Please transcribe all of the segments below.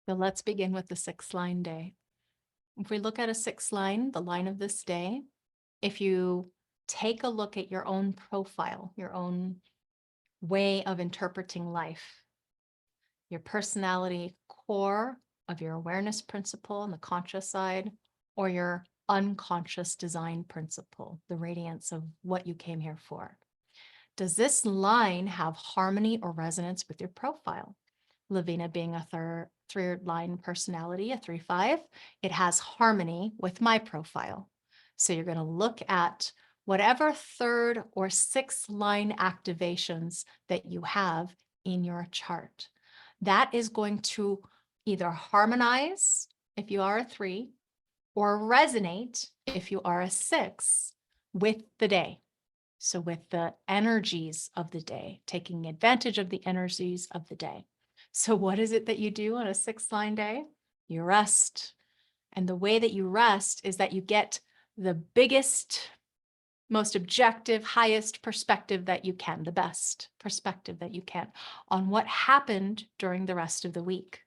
So let's begin with the 6-line day. If we look at a 6 line, the line of this day, if you take a look at your own profile, your own way of interpreting life, your personality core of your awareness principle on the conscious side, or your unconscious design principle, the radiance of what you came here for. Does this line have harmony or resonance with your profile? Laveena being a third line personality, a 3-5, it has harmony with my profile. So you're going to look at whatever 3rd or 6th line activations that you have in your chart. That is going to either harmonize if you are a 3 or resonate if you are a 6 with the day. So with the energies of the day, taking advantage of the energies of the day. So what is it that you do on a 6-line day? You rest. And the way that you rest is that you get the biggest, most objective, highest perspective that you can, the best perspective that you can on what happened during the rest of the week.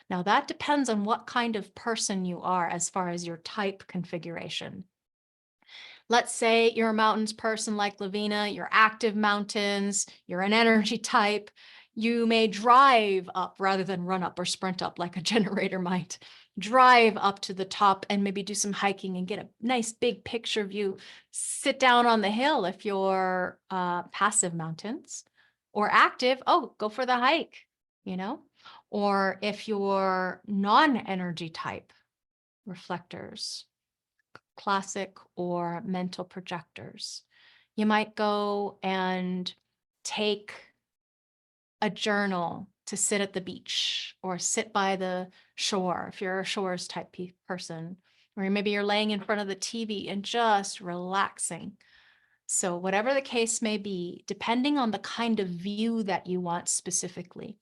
Now that depends on what kind of person you are as far as your type configuration. Let's say you're a mountains person like Laveena, you're active mountains, you're an energy type. You may drive up rather than run up or sprint up like a generator might. Drive up to the top and maybe do some hiking and get a nice big picture view. Sit down on the hill if you're passive mountains, or active, oh, go for the hike, you know? Or if you're non-energy type, reflectors, classic or mental projectors, you might go and take a journal to sit at the beach or sit by the shore if you're a shores type person, or maybe you're laying in front of the TV and just relaxing. So whatever the case may be, depending on the kind of view that you want specifically.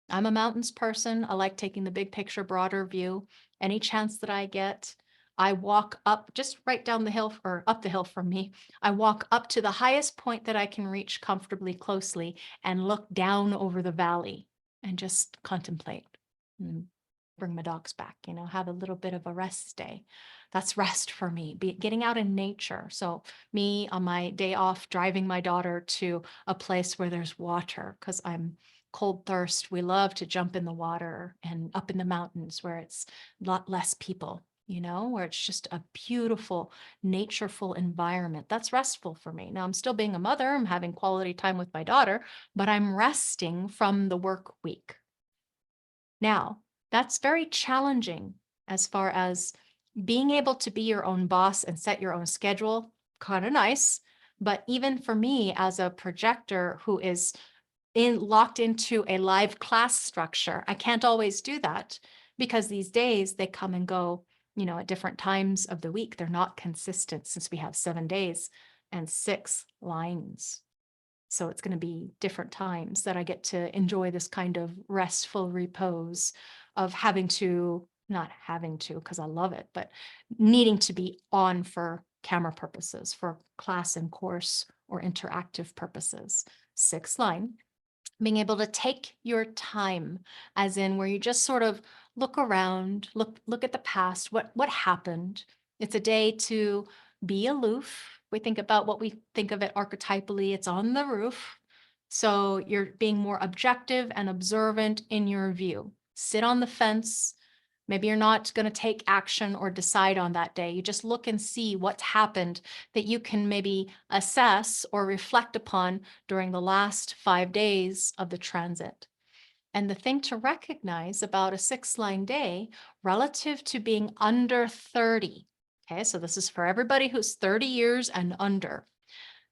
I'm a mountains person. I like taking the big picture, broader view. Any chance that I get, I walk up just right down the hill or up the hill from me. I walk up to the highest point that I can reach comfortably closely and look down over the valley and just contemplate and bring my dogs back, have a little bit of a rest day. That's rest for me, getting out in nature. So me on my day off, driving my daughter to a place where there's water because I'm cold thirst. We love to jump in the water and up in the mountains where it's a lot less people, where it's just a beautiful, natureful environment. That's restful for me. Now I'm still being a mother. I'm having quality time with my daughter, but I'm resting from the work week. Now, that's very challenging as far as being able to be your own boss and set your own schedule. Kind of nice. But even for me as a projector who is locked into a live class structure, I can't always do that because these days they come and go, at different times of the week. They're not consistent since we have 7 days and 6 lines. So it's going to be different times that I get to enjoy this kind of restful repose of not having to, because I love it, but needing to be on for camera purposes, for class and course or interactive purposes. 6 line. Being able to take your time, as in where you just sort of look around, look at the past, what happened. It's a day to be aloof. We think about what we think of it archetypally, it's on the roof. So you're being more objective and observant in your view. Sit on the fence. Maybe you're not going to take action or decide on that day. You just look and see what's happened that you can maybe assess or reflect upon during the last 5 days of the transit. And the thing to recognize about a 6-line day relative to being under 30. Okay, so this is for everybody who's 30 years and under.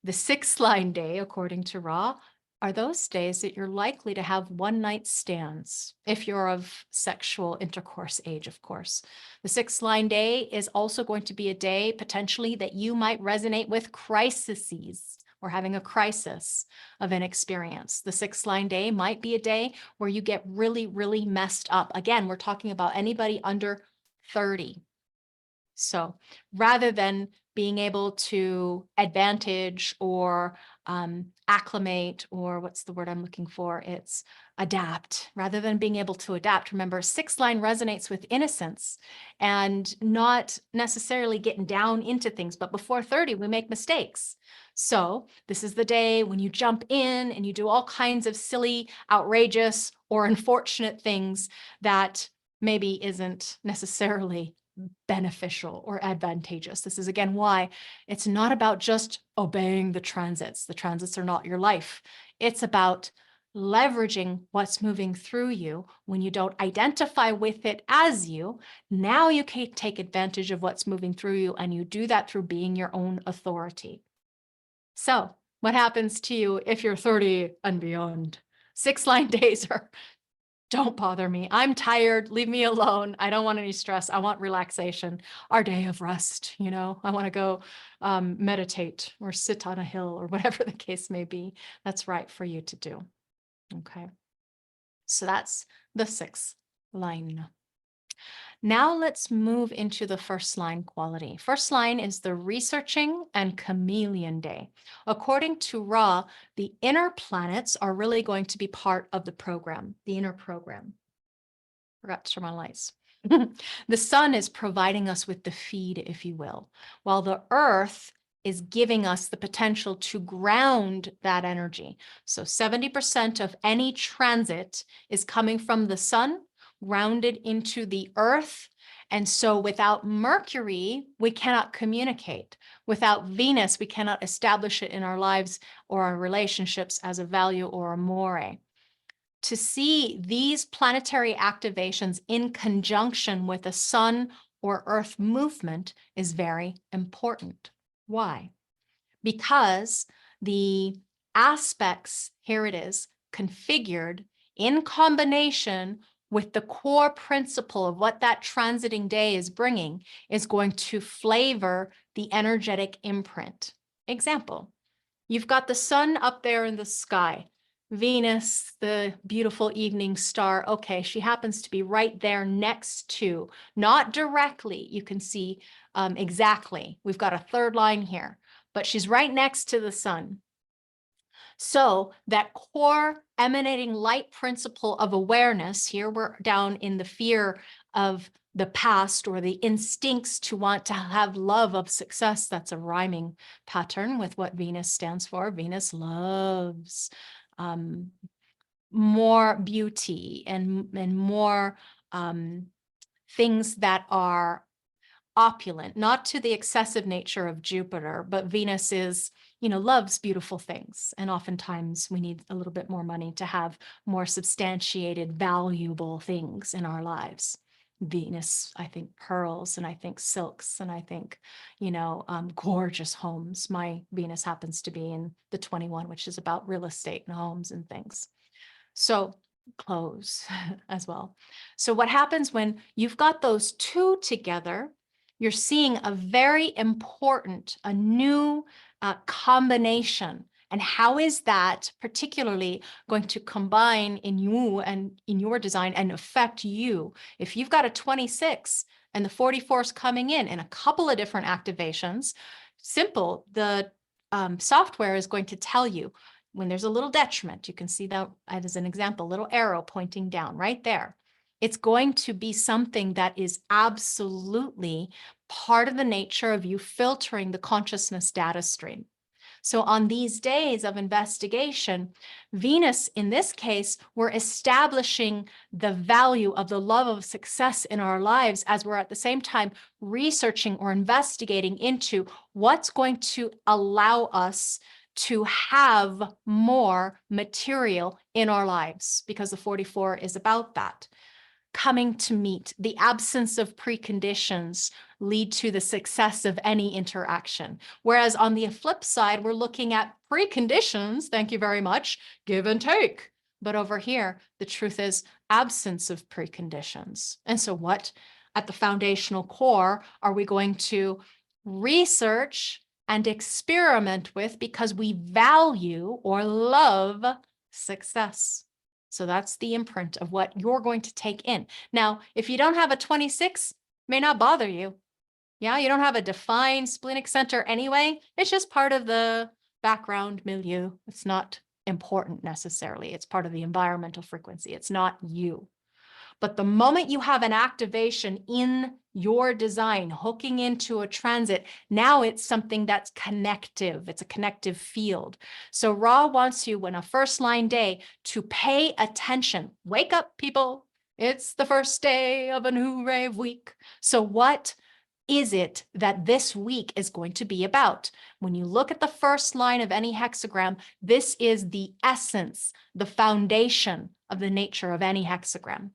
The 6-line day, according to Ra, are those days that you're likely to have one-night stands if you're of sexual intercourse age, of course. The 6-line day is also going to be a day potentially that you might resonate with crises or having a crisis of an experience. The 6-line day might be a day where you get really, really messed up. Again, we're talking about anybody under 30. So rather than being able to advantage or acclimate, or what's the word I'm looking for? It's adapt rather than being able to adapt. Remember, sixth line resonates with innocence and not necessarily getting down into things. But before 30, we make mistakes. So this is the day when you jump in and you do all kinds of silly, outrageous, or unfortunate things that maybe isn't necessarily beneficial or advantageous. This is again why it's not about just obeying the transits. The transits are not your life. It's about leveraging what's moving through you when you don't identify with it as you. Now you can take advantage of what's moving through you, and you do that through being your own authority. So what happens to you if you're 30 and beyond? Six line days are, don't bother me. I'm tired. Leave me alone. I don't want any stress. I want relaxation. Our day of rest. I want to go meditate or sit on a hill or whatever the case may be. That's right for you to do. Okay. So that's the sixth line. Now let's move into the first line quality. First line is the researching and chameleon day. According to Ra, the inner planets are really going to be part of the program, the inner program. Forgot to turn on lights. The sun is providing us with the feed, if you will, while the earth is giving us the potential to ground that energy. So 70% of any transit is coming from the sun, grounded into the earth. And so without Mercury, we cannot communicate. Without Venus, we cannot establish it in our lives or our relationships as a value or a more. To see these planetary activations in conjunction with a sun or earth movement is very important. Why? Because the aspects, here it is, configured in combination with the core principle of what that transiting day is bringing is going to flavor the energetic imprint. Example, you've got the sun up there in the sky. Venus, the beautiful evening star. Okay, she happens to be right there next to, not directly, you can see exactly. We've got a third line here, but she's right next to the sun. So that core emanating light principle of awareness, here we're down in the fear of the past or the instincts to want to have love of success. That's a rhyming pattern with what Venus stands for. Venus loves more beauty and more things that are opulent, not to the excessive nature of Jupiter, but Venus is, loves beautiful things. And oftentimes we need a little bit more money to have more substantiated, valuable things in our lives. Venus, I think pearls, and I think silks, and I think, gorgeous homes. My Venus happens to be in the 21, which is about real estate and homes and things. So clothes as well. So what happens when you've got those two together, you're seeing a very important, a new combination. And how is that particularly going to combine in you and in your design and affect you? If you've got a 26 and the 44 is coming in a couple of different activations, simple, the software is going to tell you when there's a little detriment. You can see that as an example, little arrow pointing down right there. It's going to be something that is absolutely part of the nature of you filtering the consciousness data stream. So on these days of investigation, Venus, in this case, we're establishing the value of the love of success in our lives as we're at the same time researching or investigating into what's going to allow us to have more material in our lives, because the 44 is about that. Coming to meet, the absence of preconditions lead to the success of any interaction. Whereas on the flip side, we're looking at preconditions, thank you very much, give and take. But over here, the truth is absence of preconditions. And so what at the foundational core are we going to research and experiment with because we value or love success? So that's the imprint of what you're going to take in. Now, if you don't have a 26, may not bother you. Yeah, you don't have a defined splenic center anyway. It's just part of the background milieu. It's not important necessarily. It's part of the environmental frequency. It's not you. But the moment you have an activation in your design hooking into a transit, now it's something that's connective. It's a connective field. So Ra wants you, when a first line day, to pay attention. Wake up, people. It's the first day of a new rave week. So what is it that this week is going to be about? When you look at the first line of any hexagram, this is the essence, the foundation of the nature of any hexagram.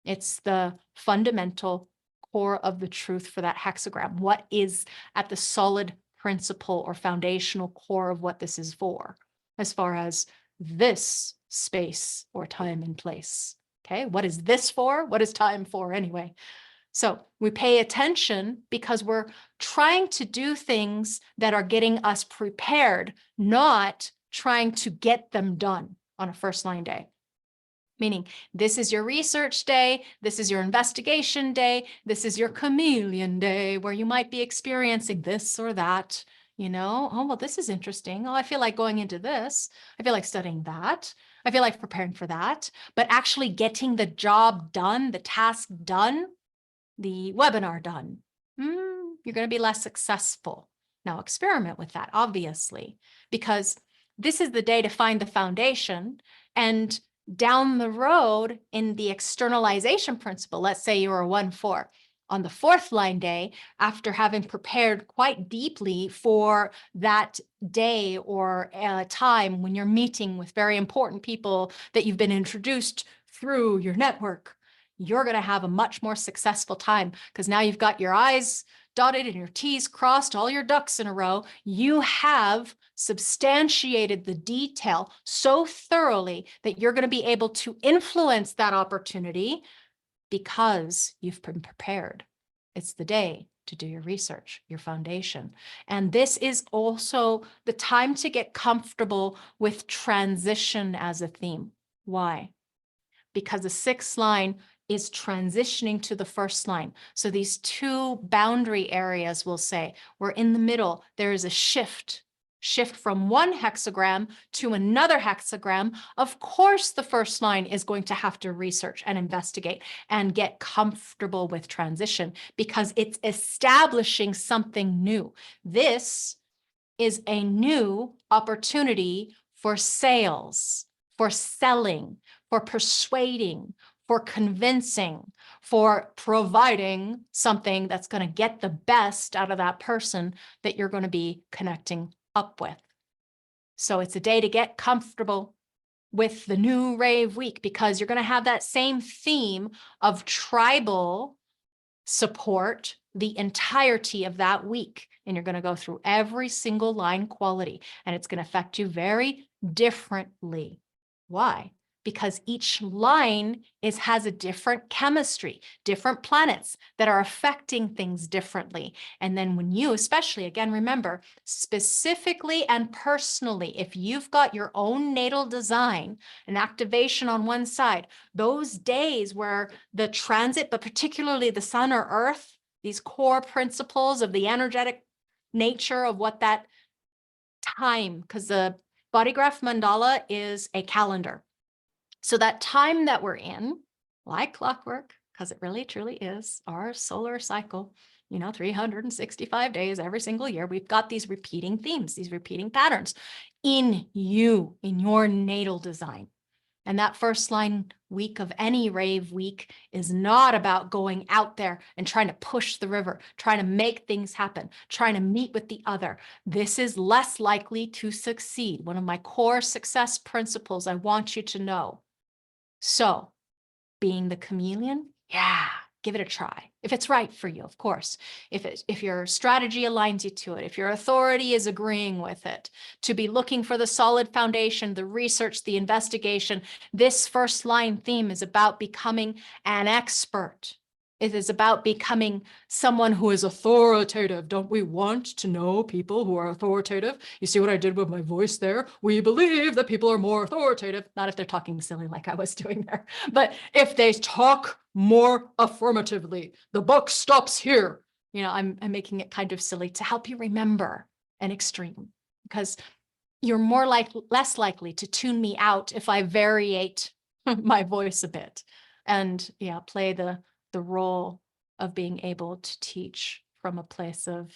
It's the fundamental core of the truth for that hexagram. What is at the solid principle or foundational core of what this is for, as far as this space or time and place. Okay, what is this for? What is time for anyway? So we pay attention because we're trying to do things that are getting us prepared, not trying to get them done on a first line day. Meaning, this is your research day, this is your investigation day, this is your chameleon day, where you might be experiencing this or that, oh, well, this is interesting. Oh, I feel like going into this. I feel like studying that. I feel like preparing for that. But actually getting the job done, the task done, the webinar done, you're going to be less successful. Now experiment with that, obviously, because this is the day to find the foundation. And down the road in the externalization principle, let's say you're a 1-4. On the fourth line day, after having prepared quite deeply for that day or time when you're meeting with very important people that you've been introduced through your network, you're going to have a much more successful time because now you've got your I's dotted and your T's crossed, all your ducks in a row. You have substantiated the detail so thoroughly that you're going to be able to influence that opportunity because you've been prepared. It's the day to do your research, your foundation. And this is also the time to get comfortable with transition as a theme. Why? Because the sixth line is transitioning to the first line. So these two boundary areas, we'll say, we're in the middle. There is a shift from one hexagram to another hexagram. Of course, the first line is going to have to research and investigate and get comfortable with transition because it's establishing something new. This is a new opportunity for sales, for selling, for persuading, for convincing, for providing something that's going to get the best out of that person that you're going to be connecting up with. So it's a day to get comfortable with the new rave week because you're going to have that same theme of tribal support the entirety of that week. And you're going to go through every single line quality, and it's going to affect you very differently. Why? Because each line has a different chemistry, different planets that are affecting things differently. And then when you, especially, again, remember, specifically and personally, if you've got your own natal design, an activation on one side, those days where the transit, but particularly the sun or earth, these core principles of the energetic nature of what that time, because the body graph mandala is a calendar. So that time that we're in, like clockwork, because it really truly is our solar cycle, 365 days every single year, we've got these repeating themes, these repeating patterns in you, in your natal design. And that first line week of any rave week is not about going out there and trying to push the river, trying to make things happen, trying to meet with the other. This is less likely to succeed. One of my core success principles I want you to know. So being the chameleon, yeah, give it a try. If it's right for you, of course. If your strategy aligns you to it, if your authority is agreeing with it, to be looking for the solid foundation, the research, the investigation, this first line theme is about becoming an expert. It is about becoming someone who is authoritative. Don't we want to know people who are authoritative? You see what I did with my voice there? We believe that people are more authoritative, not if they're talking silly like I was doing there, but if they talk more affirmatively. The buck stops here. I'm making it kind of silly to help you remember an extreme, because you're less likely to tune me out if I variate my voice a bit and yeah, play the role of being able to teach from a place of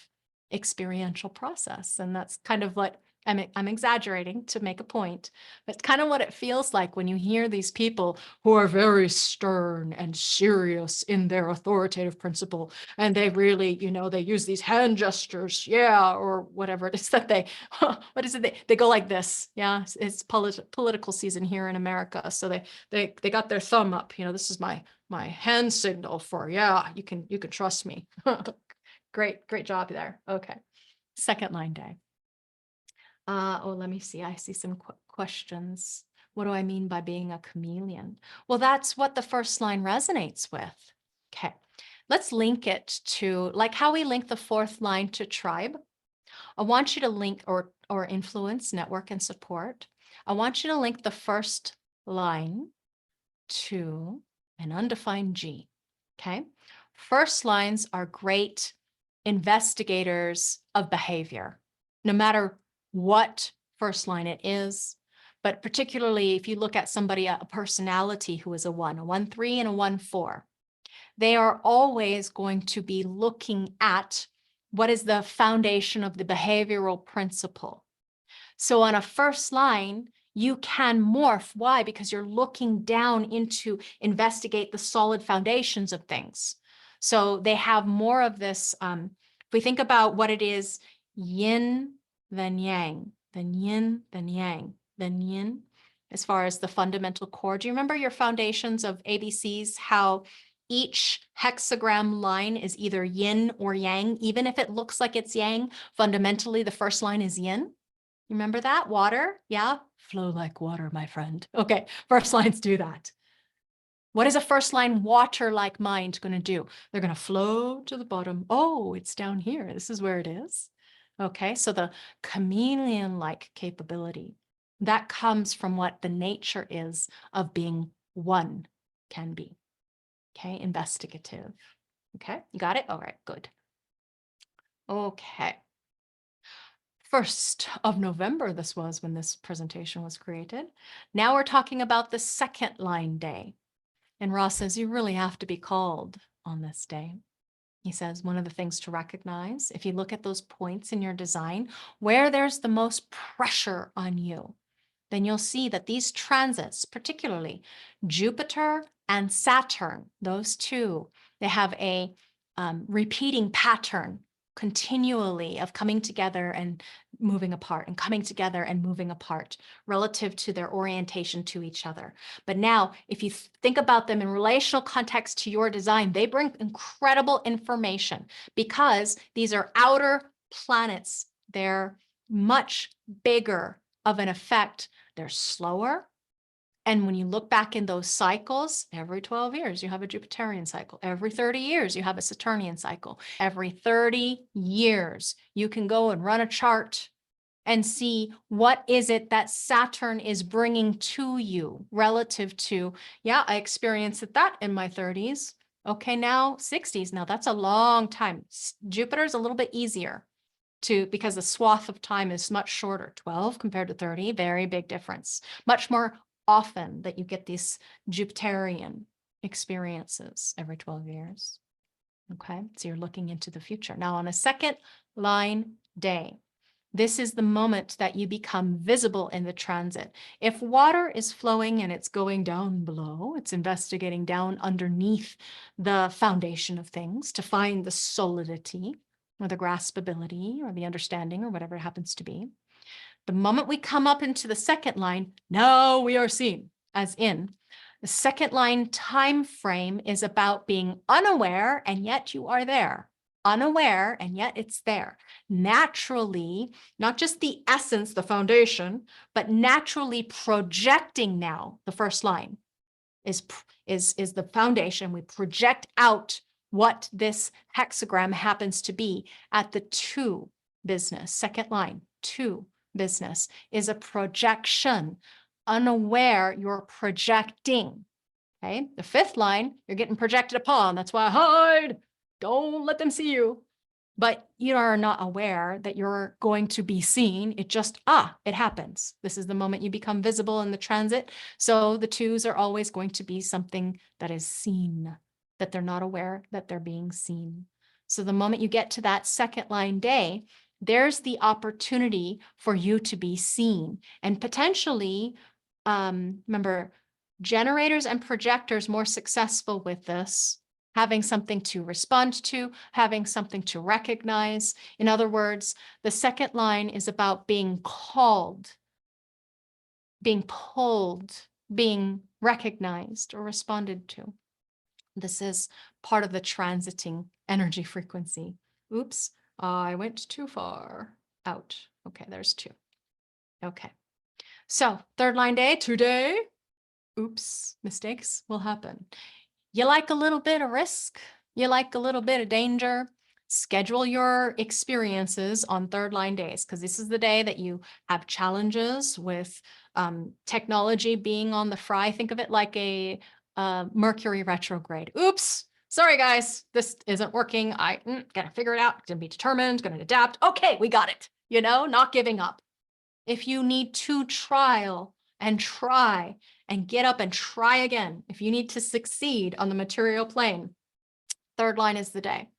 experiential process. And that's kind of what I'm exaggerating to make a point, but it's kind of what it feels like when you hear these people who are very stern and serious in their authoritative principle. And they really, they use these hand gestures, yeah, or whatever it is that they, what is it? They go like this. Yeah, it's political season here in America. So they got their thumb up, this is my hand signal for, yeah, you can trust me. Great job there. Okay. Second line day. Let me see. I see some questions. What do I mean by being a chameleon? Well, that's what the first line resonates with. Okay. Let's link it to, like how we link the fourth line to tribe. I want you to link or influence, network, and support. I want you to link the first line to an undefined G. Okay. First lines are great investigators of behavior, no matter what first line it is, but particularly if you look at somebody, a personality who is a 1-3 and a 1-4, they are always going to be looking at what is the foundation of the behavioral principle. So on a first line, you can morph. Why? Because you're looking down into investigate the solid foundations of things. So they have more of this. If we think about what it is, yin, then yang, then yin, then yang, then yin, as far as the fundamental core. Do you remember your foundations of ABCs, how each hexagram line is either yin or yang? Even if it looks like it's yang, fundamentally the first line is yin. You remember that? Water? Yeah. Flow like water, my friend. Okay. First lines do that. What is a first line water like mind going to do? They're going to flow to the bottom. Oh, it's down here. This is where it is. Okay. So the chameleon-like capability, that comes from what the nature is of being one can be. Okay. Investigative. Okay. You got it? All right. Good. Okay. 1st of November, this was when this presentation was created. Now we're talking about the second line day. And Ross says, you really have to be called on this day. He says, one of the things to recognize, if you look at those points in your design, where there's the most pressure on you, then you'll see that these transits, particularly Jupiter and Saturn, those two, they have a repeating pattern continually of coming together and moving apart and coming together and moving apart relative to their orientation to each other. But now, if you think about them in relational context to your design, they bring incredible information because these are outer planets. They're much bigger of an effect. They're slower. And when you look back in those cycles, every 12 years, you have a Jupiterian cycle. Every 30 years, you have a Saturnian cycle. Every 30 years, you can go and run a chart and see what is it that Saturn is bringing to you relative to, yeah, I experienced that in my 30s. Okay, now 60s. Now that's a long time. Jupiter's a little bit easier because the swath of time is much shorter, 12 compared to 30, very big difference. Much more often that you get these Jupiterian experiences every 12 years. Okay, so you're looking into the future. Now on a second line day, this is the moment that you become visible in the transit. If water is flowing and it's going down below, it's investigating down underneath the foundation of things to find the solidity or the graspability or the understanding or whatever it happens to be. The moment we come up into the second line, now we are seen, as in the second line time frame is about being unaware and yet you are there. Unaware and yet it's there. Naturally, not just the essence, the foundation, but naturally projecting now, the first line is the foundation. We project out what this hexagram happens to be at the 2 business, second line, 2 business is a projection. Unaware, you're projecting. Okay. The 5th line, you're getting projected upon. That's why hide. Don't let them see you. but you are not aware that you're going to be seen. It just, it happens. This is the moment you become visible in the transit. So the twos are always going to be something that is seen, that they're not aware that they're being seen. So the moment you get to that second line day, there's the opportunity for you to be seen and potentially, remember, generators and projectors more successful with this, having something to respond to, having something to recognize. In other words, the second line is about being called, being pulled, being recognized or responded to. This is part of the transiting energy frequency. Oops, I went too far out. Okay, there's 2. Okay, so third line day today. Oops, mistakes will happen. You like a little bit of risk? You like a little bit of danger? Schedule your experiences on third line days, because this is the day that you have challenges with technology being on the fry. Think of it like a Mercury retrograde. Oops, sorry guys, this isn't working. I gotta figure it out. Gonna be determined, gonna adapt. Okay, we got it. Not giving up. If you need to trial and try and get up and try again, if you need to succeed on the material plane, third line is the day,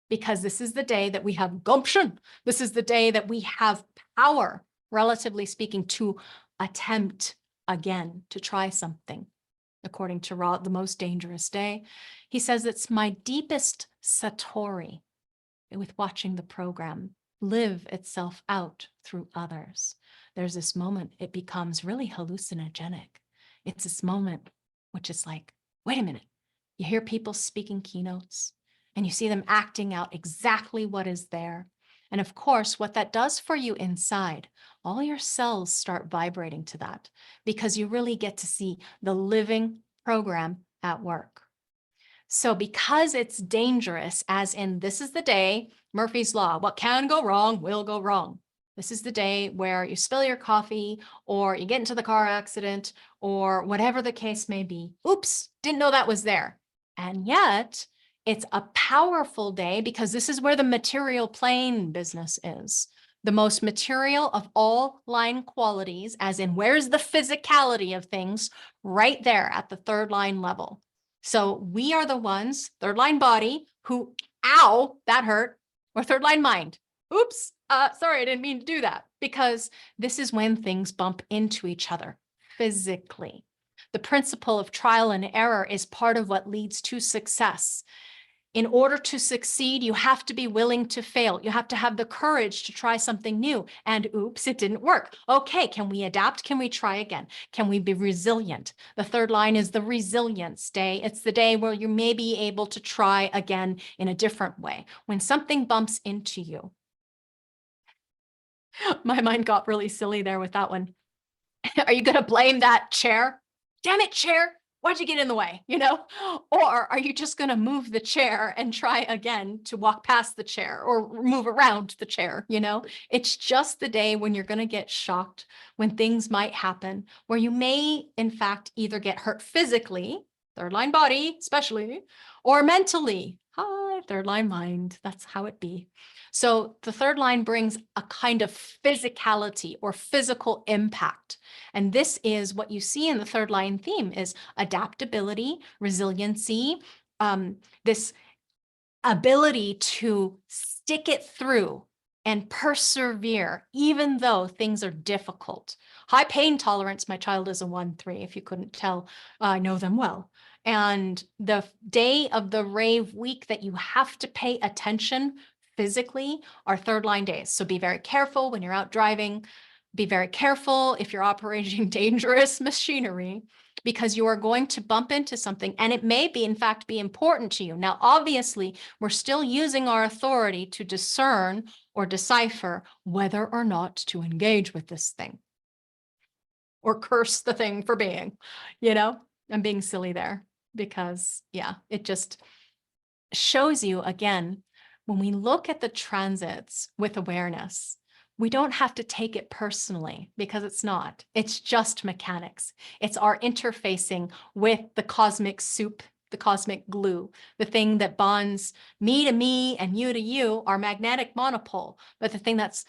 because this is the day that we have gumption. This is the day that we have power, relatively speaking, to attempt again, to try something. According to Ra, the most dangerous day, he says it's my deepest satori with watching the program live itself out through others. There's this moment, it becomes really hallucinogenic. It's this moment which is like, wait a minute, you hear people speaking keynotes and you see them acting out exactly what is there. And of course, what that does for you inside, all your cells start vibrating to that, because you really get to see the living program at work. So because it's dangerous, as in this is the day, Murphy's Law, what can go wrong will go wrong. This is the day where you spill your coffee or you get into the car accident or whatever the case may be. Oops, didn't know that was there. And yet it's a powerful day because this is where the material plane business is. The most material of all line qualities, as in where's the physicality of things, right there at the third line level. So we are the ones, third line body, who, ow, that hurt, or third line mind. Oops, sorry, I didn't mean to do that, because this is when things bump into each other physically. The principle of trial and error is part of what leads to success. In order to succeed, you have to be willing to fail. You have to have the courage to try something new. And oops, it didn't work. Okay, can we adapt? Can we try again? Can we be resilient? The third line is the resilience day. It's the day where you may be able to try again in a different way. When something bumps into you. My mind got really silly there with that one. Are you going to blame that chair? Damn it, chair. Why'd you get in the way, Or are you just going to move the chair and try again to walk past the chair or move around the chair, It's just the day when you're going to get shocked, when things might happen, where you may, in fact, either get hurt physically, third line body especially, or mentally. Hi, third line mind. That's how it be. So the third line brings a kind of physicality or physical impact. And this is what you see in the third line theme is adaptability, resiliency, this ability to stick it through and persevere, even though things are difficult. High pain tolerance, my child is a 1-3, if you couldn't tell, I know them well. And the day of the rave week that you have to pay attention physically are third line days. So be very careful when you're out driving. Be very careful if you're operating dangerous machinery, because you are going to bump into something and it may be, in fact, be important to you. Now, obviously, we're still using our authority to discern or decipher whether or not to engage with this thing or curse the thing for being, I'm being silly there because, yeah, it just shows you again, when we look at the transits with awareness, we don't have to take it personally because it's not. It's just mechanics. It's our interfacing with the cosmic soup the cosmic glue, the thing that bonds me to me and you to you, our magnetic monopole. But the thing that's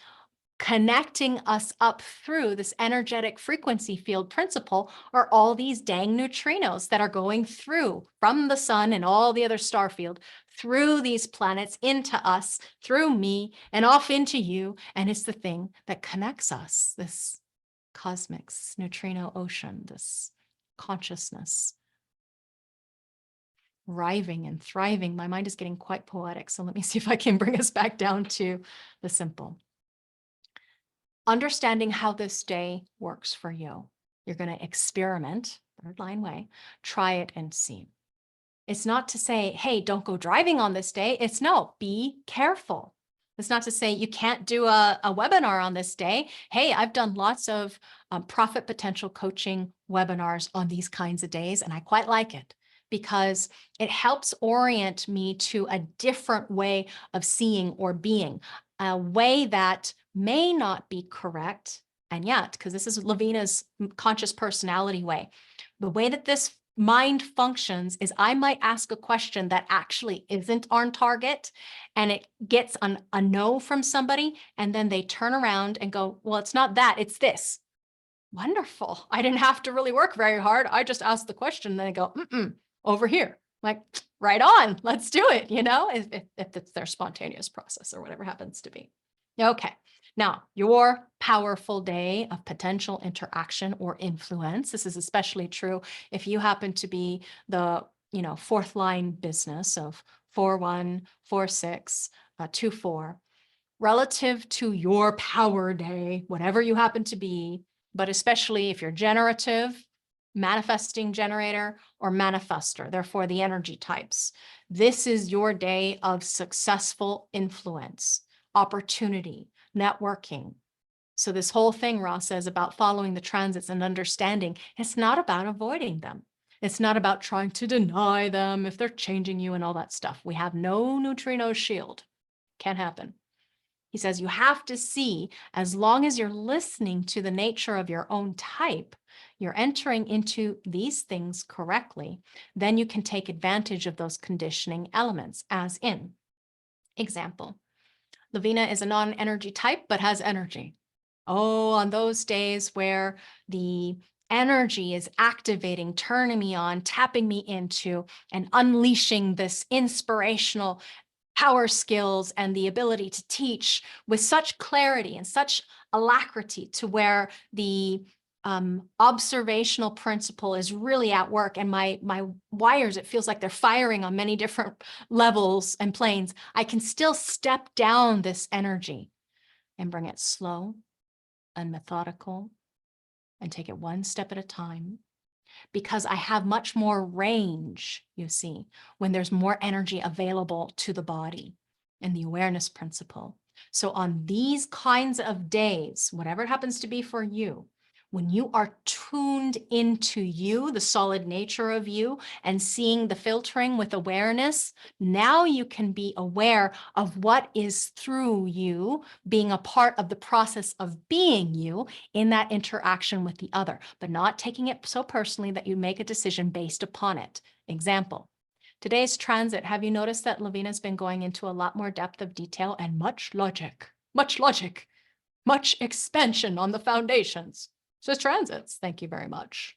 connecting us up through this energetic frequency field principle are all these dang neutrinos that are going through from the sun and all the other star field, through these planets, into us, through me, and off into you. And it's the thing that connects us, this cosmic neutrino ocean, this consciousness thriving and thriving. My mind is getting quite poetic, so let me see if I can bring us back down to the simple. Understanding how this day works for you. You're going to experiment, third line way, try it and see. It's not to say, hey, don't go driving on this day. It's no, be careful. It's not to say you can't do a webinar on this day. Hey, I've done lots of profit potential coaching webinars on these kinds of days, and I quite like it because it helps orient me to a different way of seeing or being, a way that may not be correct. And yet, because this is Laveena's conscious personality way, the way that this mind functions is I might ask a question that actually isn't on target and it gets a no from somebody. And then they turn around and go, well, it's not that, it's this. Wonderful. I didn't have to really work very hard. I just asked the question and then they go, over here. Like, right on, let's do it, if it's their spontaneous process or whatever happens to be. Okay. Now, your powerful day of potential interaction or influence, this is especially true if you happen to be the, fourth line business of 4-1, 4-6, 2-4, relative to your power day, whatever you happen to be, but especially if you're generative, manifesting generator, or manifester, therefore the energy types. This is your day of successful influence, opportunity, networking. So this whole thing, Ross says, about following the transits and understanding, it's not about avoiding them. It's not about trying to deny them if they're changing you and all that stuff. We have no neutrino shield. Can't happen. He says you have to see, as long as you're listening to the nature of your own type, you're entering into these things correctly, then you can take advantage of those conditioning elements, as in, example, Laveena is a non-energy type, but has energy. Oh, on those days where the energy is activating, turning me on, tapping me into, and unleashing this inspirational power skills and the ability to teach with such clarity and such alacrity to where the observational principle is really at work, and my wires, it feels like they're firing on many different levels and planes. I can still step down this energy and bring it slow and methodical and take it one step at a time, because I have much more range, you see, when there's more energy available to the body and the awareness principle. So on these kinds of days, whatever it happens to be for you, when you are tuned into you, the solid nature of you, and seeing the filtering with awareness, now you can be aware of what is through you, being a part of the process of being you in that interaction with the other, but not taking it so personally that you make a decision based upon it. Example, today's transit, have you noticed that Laveena's been going into a lot more depth of detail and much logic, much expansion on the foundations? So transits, thank you very much.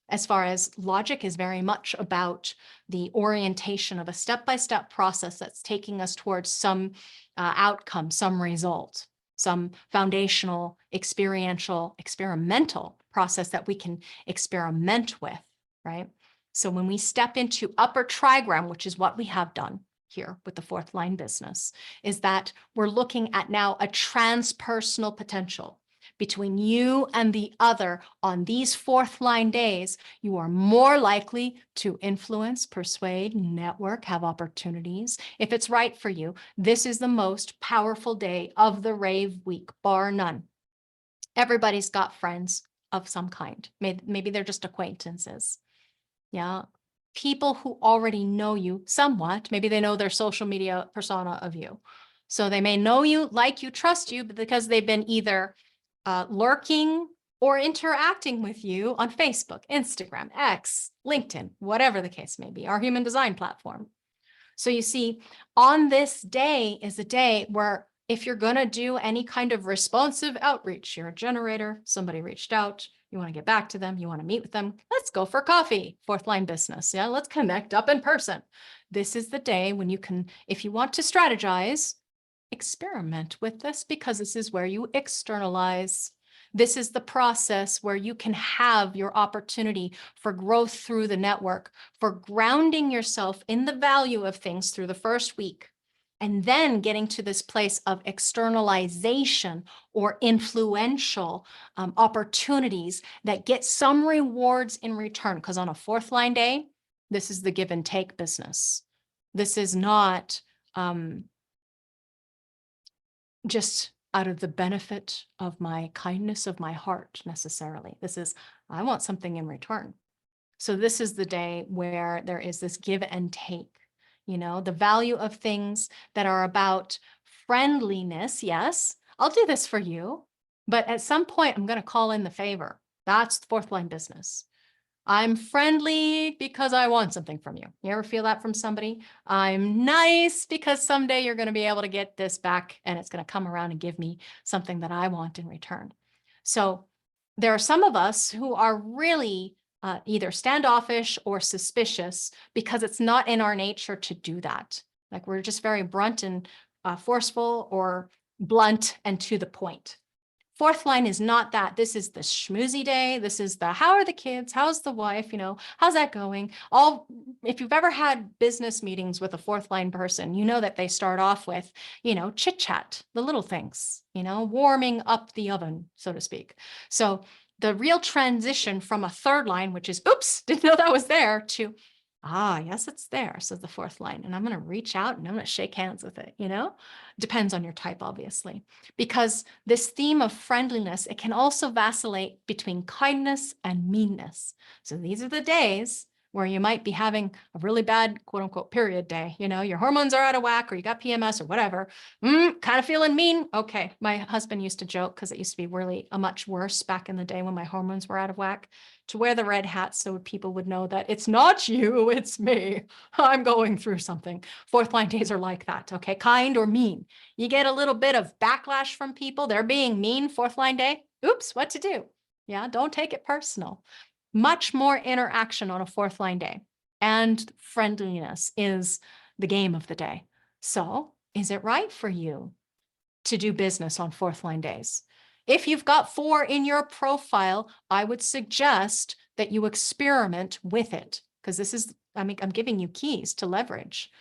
As far as logic is very much about the orientation of a step-by-step process that's taking us towards some outcome, some result, some foundational, experiential, experimental process that we can experiment with, right? So when we step into upper trigram, which is what we have done here with the fourth line business, is that we're looking at now a transpersonal potential between you and the other. On these fourth line days, you are more likely to influence, persuade, network, have opportunities. If it's right for you, this is the most powerful day of the rave week, bar none. Everybody's got friends of some kind. Maybe they're just acquaintances. Yeah. People who already know you somewhat. Maybe they know their social media persona of you. So they may know you, like you, trust you, but because they've been either lurking or interacting with you on Facebook, Instagram, X, LinkedIn, whatever the case may be, our human design platform. So you see, on this day is a day where if you're going to do any kind of responsive outreach, you're a generator, somebody reached out, you want to get back to them, you want to meet with them, let's go for coffee, fourth line business. Yeah, let's connect up in person. This is the day when you can, if you want to strategize, experiment with this, because this is where you externalize. This is the process where you can have your opportunity for growth through the network, for grounding yourself in the value of things through the first week, and then getting to this place of externalization or influential opportunities that get some rewards in return. Because on a fourth line day, this is the give and take business. This is not just out of the benefit of my kindness of my heart necessarily. This is, I want something in return. So this is the day where there is this give and take, you know, the value of things that are about friendliness. Yes, I'll do this for you, but at some point I'm going to call in the favor. That's the fourth line business. I'm friendly because I want something from you. You ever feel that from somebody? I'm nice because someday you're going to be able to get this back and it's going to come around and give me something that I want in return. So there are some of us who are really either standoffish or suspicious because it's not in our nature to do that. Like we're just very blunt and forceful, or blunt and to the point. Fourth line is not that. This is the schmoozy day. This is the, how are the kids? How's the wife? You know, how's that going? All, if you've ever had business meetings with a fourth line person, you know that they start off with, you know, chit chat, the little things, you know, warming up the oven, so to speak. So the real transition from a third line, which is, oops, didn't know that was there, to, ah, yes, it's there. So the fourth line, and I'm going to reach out and I'm going to shake hands with it, you know, depends on your type, obviously, because this theme of friendliness, it can also vacillate between kindness and meanness. So these are the days where you might be having a really bad, quote unquote, period day. You know, your hormones are out of whack, or you got PMS or whatever. Kind of feeling mean. Okay. My husband used to joke, because it used to be really much worse back in the day when my hormones were out of whack, to wear the red hat so people would know that it's not you, it's me. I'm going through something. Fourth line days are like that. Okay. Kind or mean. You get a little bit of backlash from people. They're being mean, fourth line day. Oops, what to do? Yeah, don't take it personal. Much more interaction on a fourth line day, and friendliness is the game of the day. So is it right for you to do business on fourth line days? If you've got 4 in your profile, I would suggest that you experiment with it, because this is, I mean, I'm giving you keys to leverage.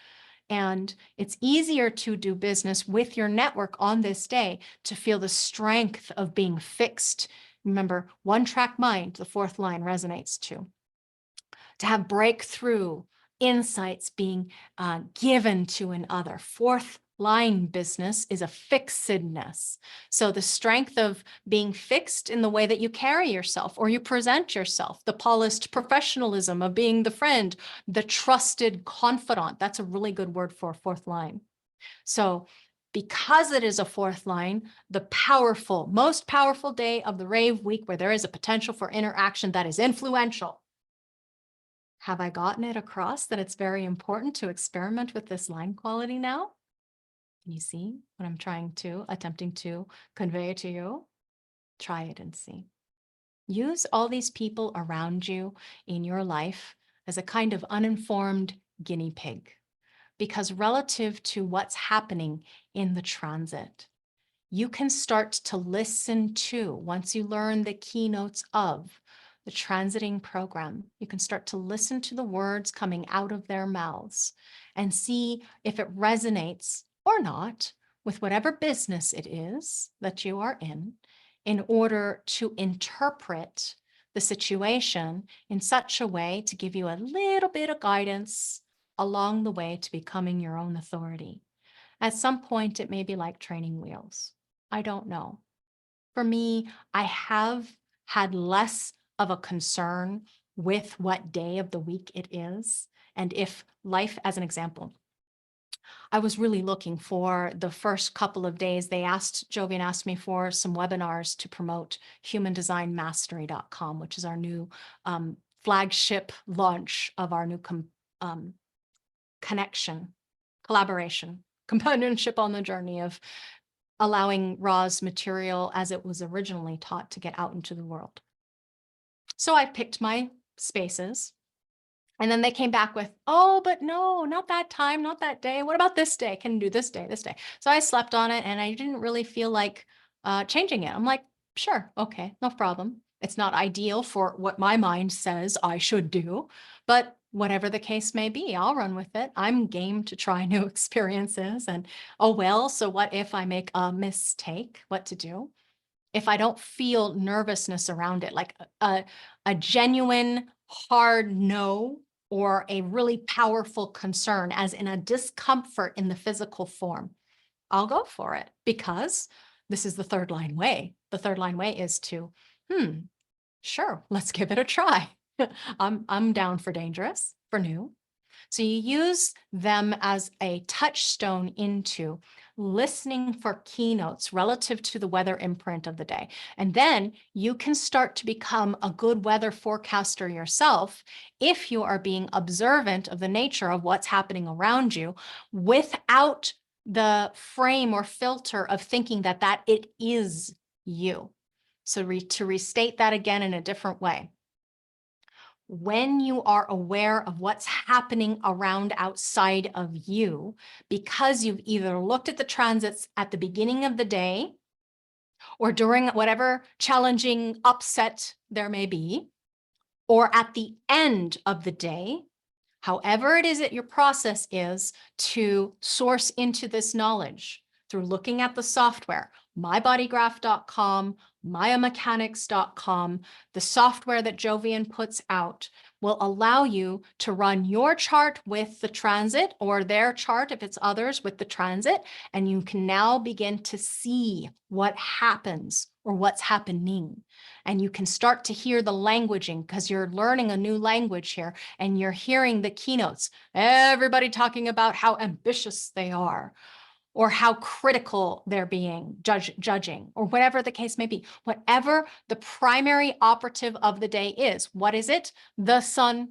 And it's easier to do business with your network on this day, to feel the strength of being fixed. Remember, one track mind, the fourth line resonates to have breakthrough insights being given to another. Fourth line business is a fixedness. So the strength of being fixed in the way that you carry yourself or you present yourself, the polished professionalism of being the friend, the trusted confidant. That's a really good word for a fourth line. So because it is a fourth line, the powerful, most powerful day of the rave week, where there is a potential for interaction that is influential. Have I gotten it across that it's very important to experiment with this line quality now? Can you see what I'm attempting to convey to you? Try it and see. Use all these people around you in your life as a kind of uninformed guinea pig, because relative to what's happening in the transit, you can start to listen to, once you learn the keynotes of the transiting program, you can start to listen to the words coming out of their mouths and see if it resonates or not with whatever business it is that you are in order to interpret the situation in such a way to give you a little bit of guidance along the way to becoming your own authority. At some point, it may be like training wheels. I don't know. For me, I have had less of a concern with what day of the week it is. And if life, as an example, I was really looking for the first couple of days. Jovian asked me for some webinars to promote humandesignmastery.com, which is our new flagship launch of our new connection, collaboration, companionship on the journey of allowing Ra's material as it was originally taught to get out into the world. So I picked my spaces. And then they came back with, oh, but no, not that time, not that day. What about this day? Can you do this day, this day? So I slept on it and I didn't really feel like changing it. I'm like, sure, okay, no problem. It's not ideal for what my mind says I should do, but whatever the case may be, I'll run with it. I'm game to try new experiences. And oh, well, so what if I make a mistake? What to do? If I don't feel nervousness around it, like a genuine hard no or a really powerful concern, as in a discomfort in the physical form, I'll go for it because this is the third line way. The third line way is to, sure, let's give it a try. I'm down for dangerous, for new. So you use them as a touchstone into listening for keynotes relative to the weather imprint of the day. And then you can start to become a good weather forecaster yourself if you are being observant of the nature of what's happening around you without the frame or filter of thinking that it is you. So to restate that again in a different way. When you are aware of what's happening around outside of you, because you've either looked at the transits at the beginning of the day or during whatever challenging upset there may be, or at the end of the day, however it is that your process is to source into this knowledge through looking at the software, mybodygraph.com, MaiaMechanics.com, the software that Jovian puts out will allow you to run your chart with the transit or their chart, if it's others, with the transit. And you can now begin to see what happens or what's happening. And you can start to hear the languaging because you're learning a new language here and you're hearing the keynotes, everybody talking about how ambitious they are, or how critical they're being, judging, or whatever the case may be. Whatever the primary operative of the day is, what is it? The sun.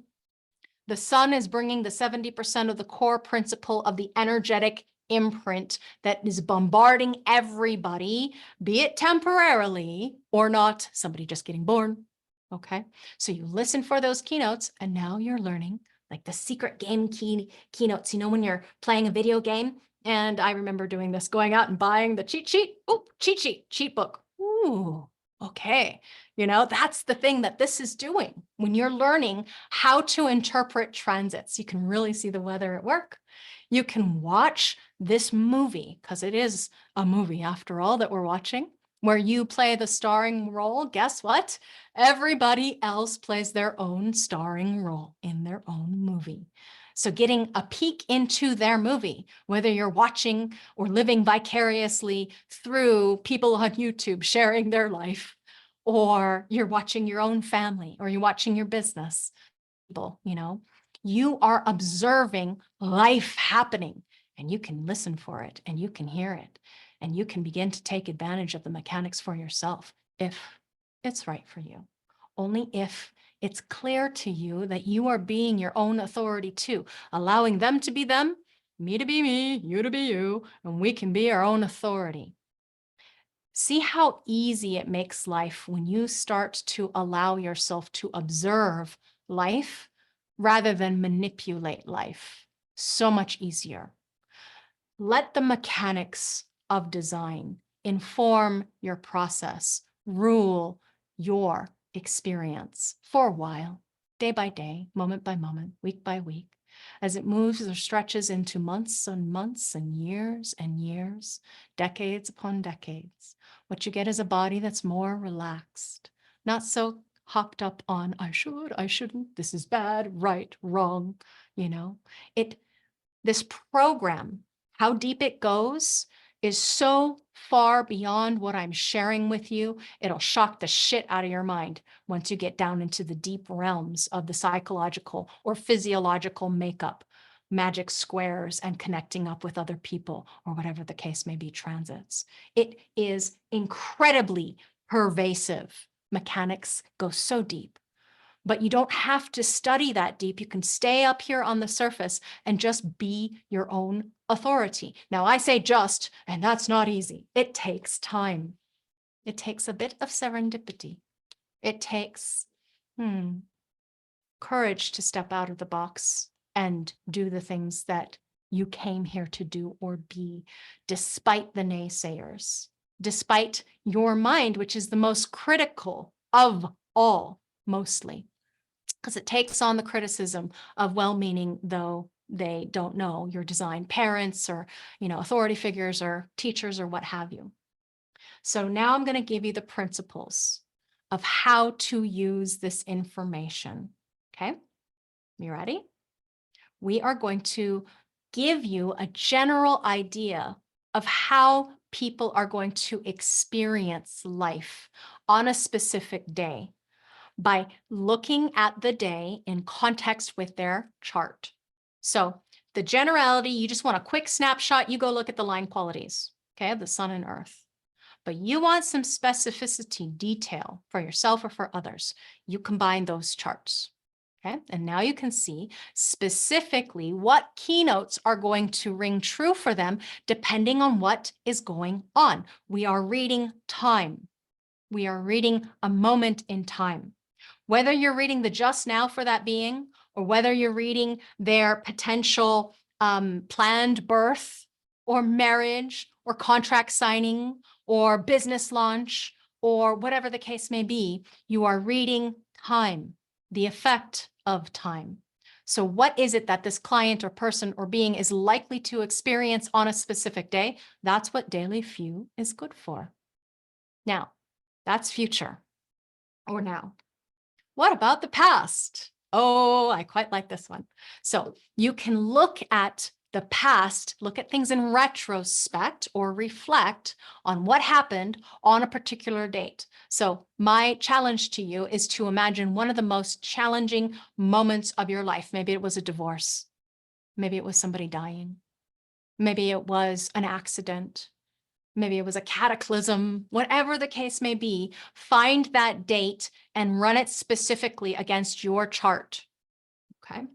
The sun is bringing the 70% of the core principle of the energetic imprint that is bombarding everybody, be it temporarily or not, somebody just getting born. Okay, so you listen for those keynotes, and now you're learning like the secret game keynotes, when you're playing a video game. And I remember doing this, going out and buying the cheat sheet. Oh, cheat book. Ooh, okay. That's the thing that this is doing. When you're learning how to interpret transits, you can really see the weather at work. You can watch this movie, because it is a movie after all that we're watching, where you play the starring role. Guess what? Everybody else plays their own starring role in their own movie. So getting a peek into their movie, whether you're watching or living vicariously through people on YouTube sharing their life, or you're watching your own family, or you're watching your business, you are observing life happening, and you can listen for it, and you can hear it, and you can begin to take advantage of the mechanics for yourself if it's right for you. Only if it's clear to you that you are being your own authority too, allowing them to be them, me to be me, you to be you, and we can be our own authority. See how easy it makes life when you start to allow yourself to observe life rather than manipulate life. So much easier. Let the mechanics of design inform your process, rule your experience for a while, day by day, moment by moment, week by week, as it moves or stretches into months and months and years, decades upon decades. What you get is a body that's more relaxed, not so hopped up on, I should, I shouldn't, this is bad, right, wrong, this program, how deep it goes, is so far beyond what I'm sharing with you. It'll shock the shit out of your mind once you get down into the deep realms of the psychological or physiological makeup magic squares and connecting up with other people or whatever the case may be, transits. It is incredibly pervasive. Mechanics go so deep, but you don't have to study that deep. You can stay up here on the surface and just be your own authority. Now, I say just, and that's not easy. It takes time. It takes a bit of serendipity. It takes courage to step out of the box and do the things that you came here to do or be, despite the naysayers, despite your mind, which is the most critical of all, mostly, because it takes on the criticism of well-meaning, though they don't know, your design parents or, authority figures or teachers or what have you. So now I'm going to give you the principles of how to use this information. Okay, you ready? We are going to give you a general idea of how people are going to experience life on a specific day by looking at the day in context with their chart. So the generality, you just want a quick snapshot, you go look at the line qualities, okay, of the sun and earth. But you want some specificity, detail for yourself or for others. You combine those charts. Okay, and now you can see specifically what keynotes are going to ring true for them depending on what is going on. We are reading time. We are reading a moment in time. Whether you're reading the just now for that being, or whether you're reading their potential planned birth or marriage or contract signing or business launch or whatever the case may be, you are reading time, the effect of time. So what is it that this client or person or being is likely to experience on a specific day? That's what daily view is good for. Now, that's future or now. What about the past? Oh, I quite like this one. So you can look at the past, look at things in retrospect or reflect on what happened on a particular date. So my challenge to you is to imagine one of the most challenging moments of your life. Maybe it was a divorce. Maybe it was somebody dying. Maybe it was an accident. Maybe it was a cataclysm, whatever the case may be. Find that date and run it specifically against your chart. Okay.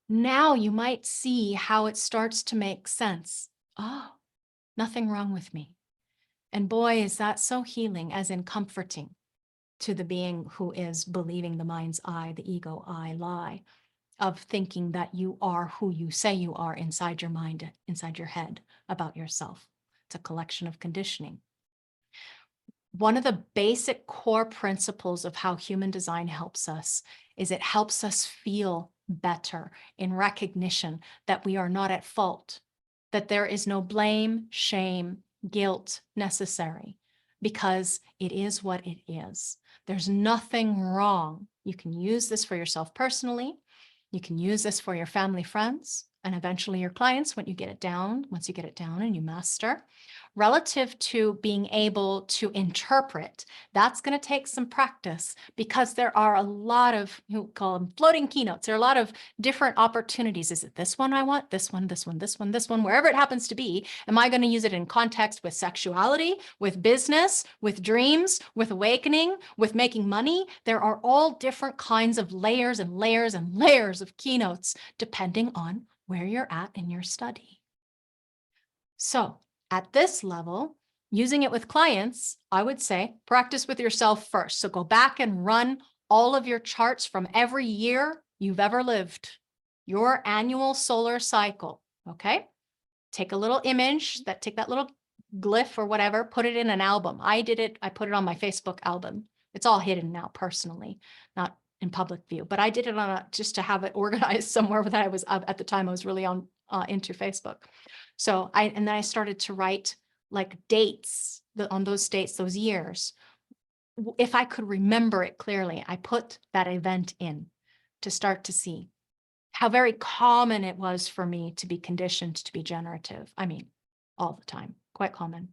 Now you might see how it starts to make sense. Oh, nothing wrong with me. And boy, is that so healing, as in comforting to the being who is believing the mind's eye, the ego I lie of thinking that you are who you say you are inside your mind, inside your head about yourself. It's a collection of conditioning. One of the basic core principles of how human design helps us is it helps us feel better in recognition that we are not at fault, that there is no blame, shame, guilt necessary, because it is what it is. There's nothing wrong. You can use this for yourself personally. You can use this for your family, friends, and eventually your clients once you get it down and you master. Relative to being able to interpret, that's going to take some practice because there are a lot of, you call them floating keynotes. There are a lot of different opportunities. Is it this one I want? This one, this one, this one, this one, wherever it happens to be. Am I going to use it in context with sexuality, with business, with dreams, with awakening, with making money? There are all different kinds of layers and layers and layers of keynotes depending on where you're at in your study. So at this level, using it with clients, I would say practice with yourself first. So go back and run all of your charts from every year you've ever lived, your annual solar cycle, okay? Take a little image, take that little glyph or whatever, put it in an album. I did it, I put it on my Facebook album. It's all hidden now personally, not in public view, but I did it on just to have it organized somewhere that I was at the time I was really on into Facebook. So and then I started to write like dates on those dates, those years. If I could remember it clearly, I put that event in to start to see how very common it was for me to be conditioned to be generative. I mean, all the time, quite common.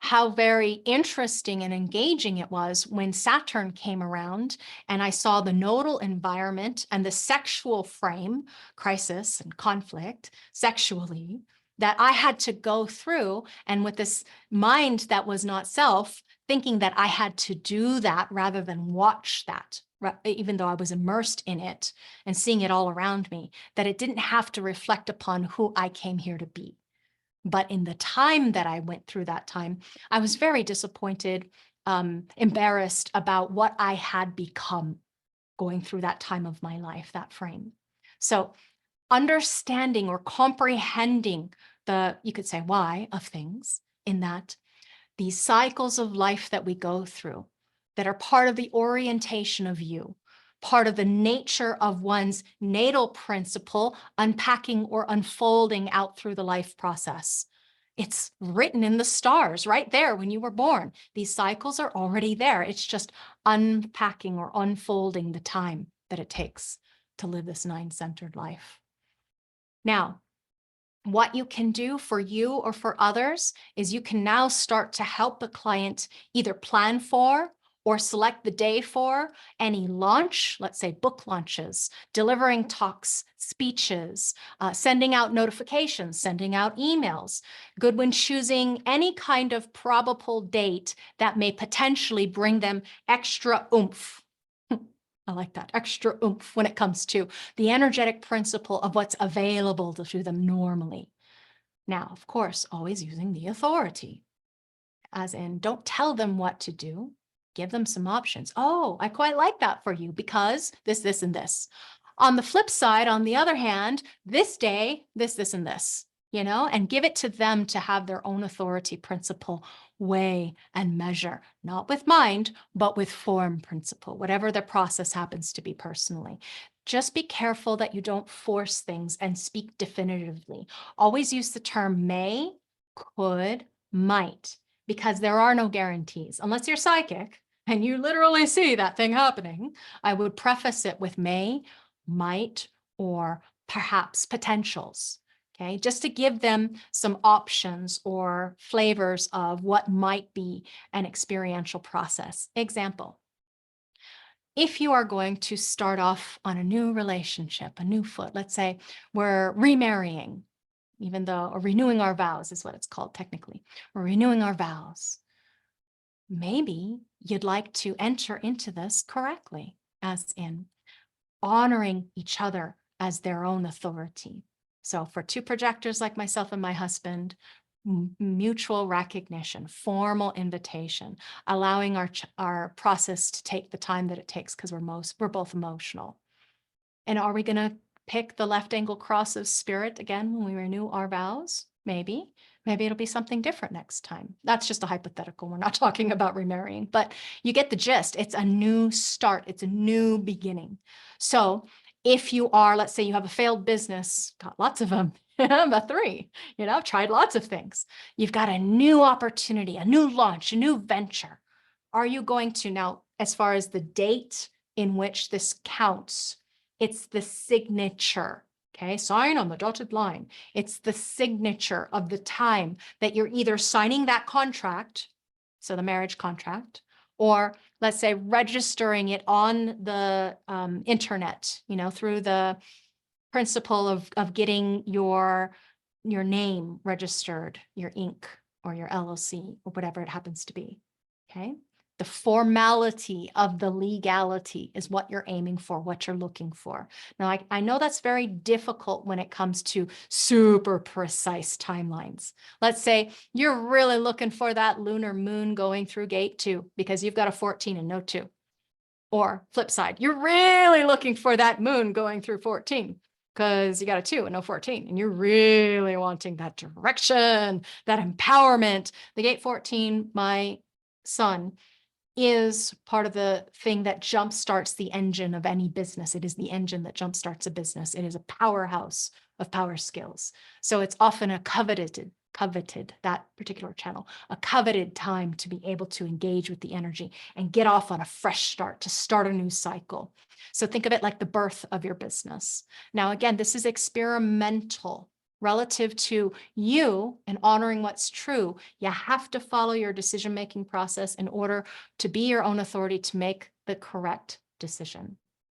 how very interesting and engaging it was when Saturn came around and I saw the nodal environment and the sexual frame, crisis and conflict sexually, that I had to go through, and with this mind that was not self, thinking that I had to do that rather than watch that, even though I was immersed in it and seeing it all around me, that it didn't have to reflect upon who I came here to be. But in the time that I went through that time, I was very disappointed, embarrassed about what I had become going through that time of my life, that frame. So understanding or comprehending the, you could say, why of things, in that these cycles of life that we go through that are part of the orientation of you, part of the nature of one's natal principle, unpacking or unfolding out through the life process. It's written in the stars right there when you were born. These cycles are already there. It's just unpacking or unfolding the time that it takes to live this nine-centered life. Now, what you can do for you or for others is you can now start to help the client either plan for or select the day for any launch, let's say book launches, delivering talks, speeches, sending out notifications, sending out emails. Good when choosing any kind of probable date that may potentially bring them extra oomph. I like that, extra oomph when it comes to the energetic principle of what's available to them normally. Now, of course, always using the authority, as in don't tell them what to do, give them some options. Oh, I quite like that for you because this, and this. On the flip side, on the other hand, this day, this, and this, and give it to them to have their own authority principle, weigh and measure, not with mind, but with form principle, whatever the process happens to be personally. Just be careful that you don't force things and speak definitively. Always use the term may, could, might, because there are no guarantees. Unless you're psychic and you literally see that thing happening, I would preface it with may, might, or perhaps potentials. Okay, just to give them some options or flavors of what might be an experiential process. Example, if you are going to start off on a new relationship, a new foot, let's say we're remarrying, even though, or renewing our vows is what it's called technically. We're renewing our vows. Maybe you'd like to enter into this correctly, as in honoring each other as their own authority. So for two projectors like myself and my husband, mutual recognition, formal invitation, allowing our process to take the time that it takes because we're both emotional. And are we going to pick the left angle cross of spirit again when we renew our vows? Maybe. Maybe it'll be something different next time. That's just a hypothetical. We're not talking about remarrying, but you get the gist. It's a new start. It's a new beginning. So if you are, let's say you have a failed business, got lots of them, but 3, I've tried lots of things. You've got a new opportunity, a new launch, a new venture. Are you going to now, as far as the date in which this counts, it's the signature. Okay, sign on the dotted line. It's the signature of the time that you're either signing that contract, so the marriage contract, or let's say registering it on the internet, through the principle of getting your name registered, your Inc. or your LLC or whatever it happens to be. Okay. The formality of the legality is what you're aiming for, what you're looking for. Now, I know that's very difficult when it comes to super precise timelines. Let's say you're really looking for that lunar moon going through gate 2 because you've got a 14 and no 2. Or flip side, you're really looking for that moon going through 14 because you got a 2 and no 14, and you're really wanting that direction, that empowerment. The gate 14, my son, is part of the thing that jumpstarts the engine of any business. It is the engine that jumpstarts a business. It is a powerhouse of power skills. So it's often a coveted, that particular channel, a coveted time to be able to engage with the energy and get off on a fresh start, to start a new cycle. So think of it like the birth of your business. Now, again, this is experimental. relative to you and honoring what's true. You have to follow your decision-making process in order to be your own authority to make the correct decision.